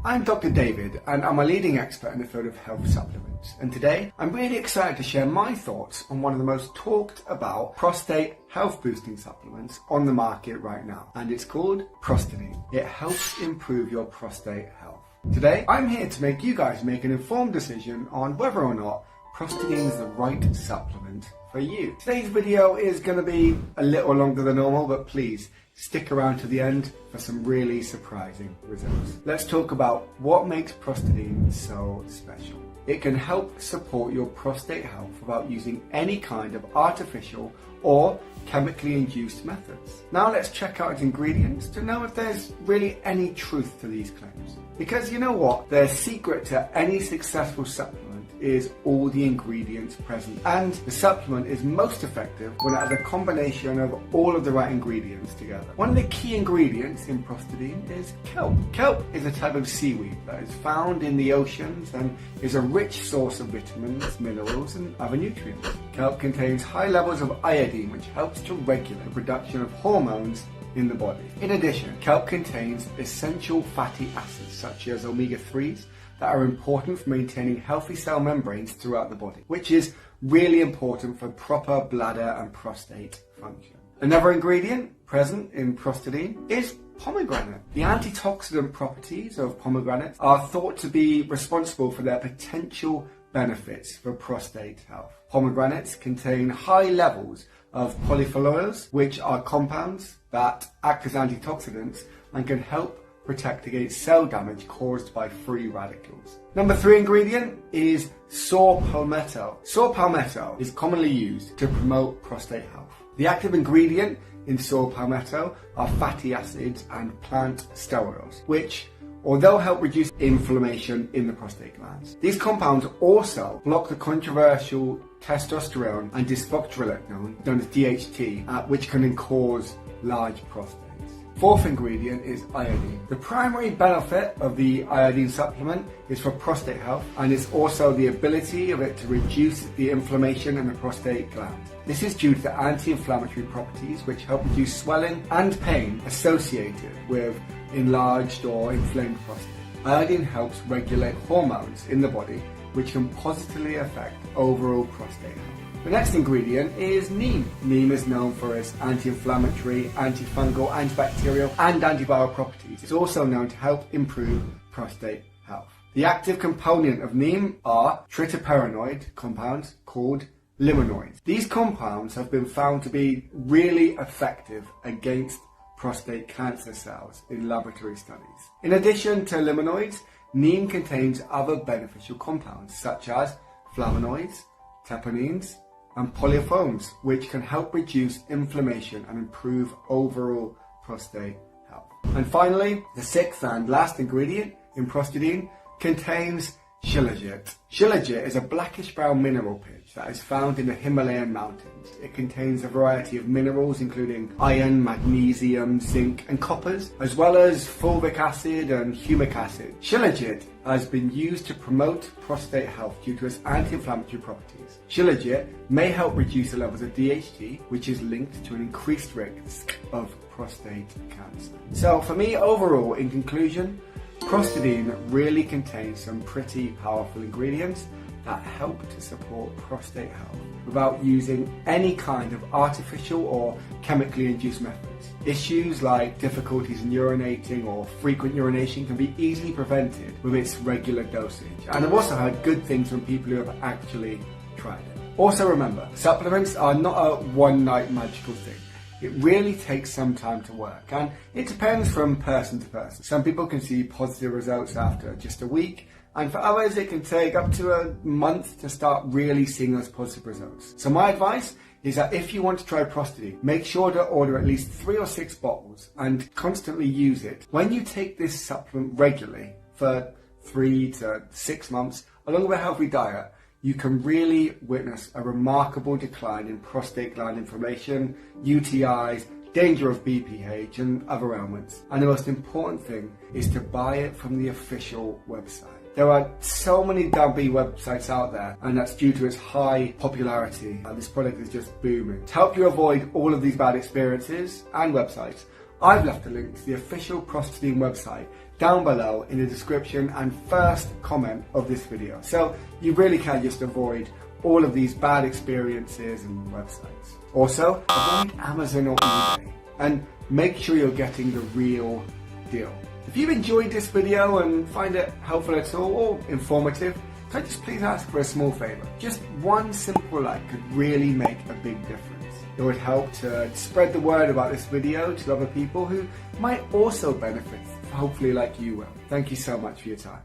I'm Dr. David and I'm a leading expert in the field of health supplements, and today I'm really excited to share my thoughts on one of the most talked about prostate health boosting supplements on the market right now, and it's called Prostadine. It helps improve your prostate health. Today I'm here to make you guys make an informed decision on whether or not Prostadine is the right supplement for you. Today's video is going to be a little longer than normal, but please stick around to the end for some really surprising results. Let's talk about what makes Prostadine so special. It can help support your prostate health without using any kind of artificial or chemically induced methods. Now let's check out its ingredients to know if there's really any truth to these claims. Because you know what? The secret to any successful supplement is all the ingredients present, and the supplement is most effective when it has a combination of all of the right ingredients together. One of the key ingredients in Prostadine is kelp. Kelp is a type of seaweed that is found in the oceans and is a rich source of vitamins, minerals and other nutrients. Kelp contains high levels of iodine, which helps to regulate the production of hormones in the body. In addition, kelp contains essential fatty acids such as omega-3s that are important for maintaining healthy cell membranes throughout the body, which is really important for proper bladder and prostate function. Another ingredient present in Prostadine is pomegranate. The antioxidant properties of pomegranate are thought to be responsible for their potential benefits for prostate health. Pomegranates contain high levels of polyphenols, which are compounds that act as antioxidants and can help protect against cell damage caused by free radicals. Number 3 ingredient is saw palmetto. Saw palmetto is commonly used to promote prostate health. The active ingredient in saw palmetto are fatty acids and plant sterols, which although help reduce inflammation in the prostate glands. These compounds also block the controversial testosterone and dysphosphorylate known as DHT, which can cause large prostates. Fourth ingredient is iodine. The primary benefit of the iodine supplement is for prostate health, and it's also the ability of it to reduce the inflammation in the prostate gland. This is due to the anti-inflammatory properties which help reduce swelling and pain associated with enlarged or inflamed prostate. Iodine helps regulate hormones in the body, which can positively affect overall prostate health. The next ingredient is neem. Neem is known for its anti-inflammatory, antifungal, antibacterial and antiviral properties. It's also known to help improve prostate health. The active component of neem are triterpenoid compounds called limonoids. These compounds have been found to be really effective against prostate cancer cells in laboratory studies. In addition to limonoids, neem contains other beneficial compounds such as flavonoids, terpenes, and polyphenols, which can help reduce inflammation and improve overall prostate health. And finally, the 6th and last ingredient in Prostadine contains shilajit. Shilajit is a blackish brown mineral pitch that is found in the Himalayan mountains. It contains a variety of minerals including iron, magnesium, zinc and coppers, as well as fulvic acid and humic acid. Shilajit has been used to promote prostate health due to its anti-inflammatory properties. Shilajit may help reduce the levels of DHT, which is linked to an increased risk of prostate cancer. So for me, overall, in conclusion, Prostadine really contains some pretty powerful ingredients that help to support prostate health without using any kind of artificial or chemically induced methods. Issues like difficulties in urinating or frequent urination can be easily prevented with its regular dosage. And I've also heard good things from people who have actually tried it. Also remember, supplements are not a one-night magical thing. It really takes some time to work, and it depends from person to person. Some people can see positive results after just a week, and for others it can take up to a month to start really seeing those positive results. So my advice is that if you want to try Prostadine, make sure to order at least 3 or 6 bottles and constantly use it. When you take this supplement regularly for 3 to 6 months, along with a healthy diet, you can really witness a remarkable decline in prostate gland inflammation, UTIs, danger of BPH and other ailments. And the most important thing is to buy it from the official website. There are so many dummy websites out there, and that's due to its high popularity. This product is just booming. To help you avoid all of these bad experiences and websites, I've left a link to the official Prostadine website down below in the description and first comment of this video. So you really can just avoid all of these bad experiences and websites. Also, avoid Amazon or eBay and make sure you're getting the real deal. If you've enjoyed this video and find it helpful at all or informative, can I just please ask for a small favour? Just one simple like could really make a big difference. It would help to spread the word about this video to other people who might also benefit, hopefully like you will. Thank you so much for your time.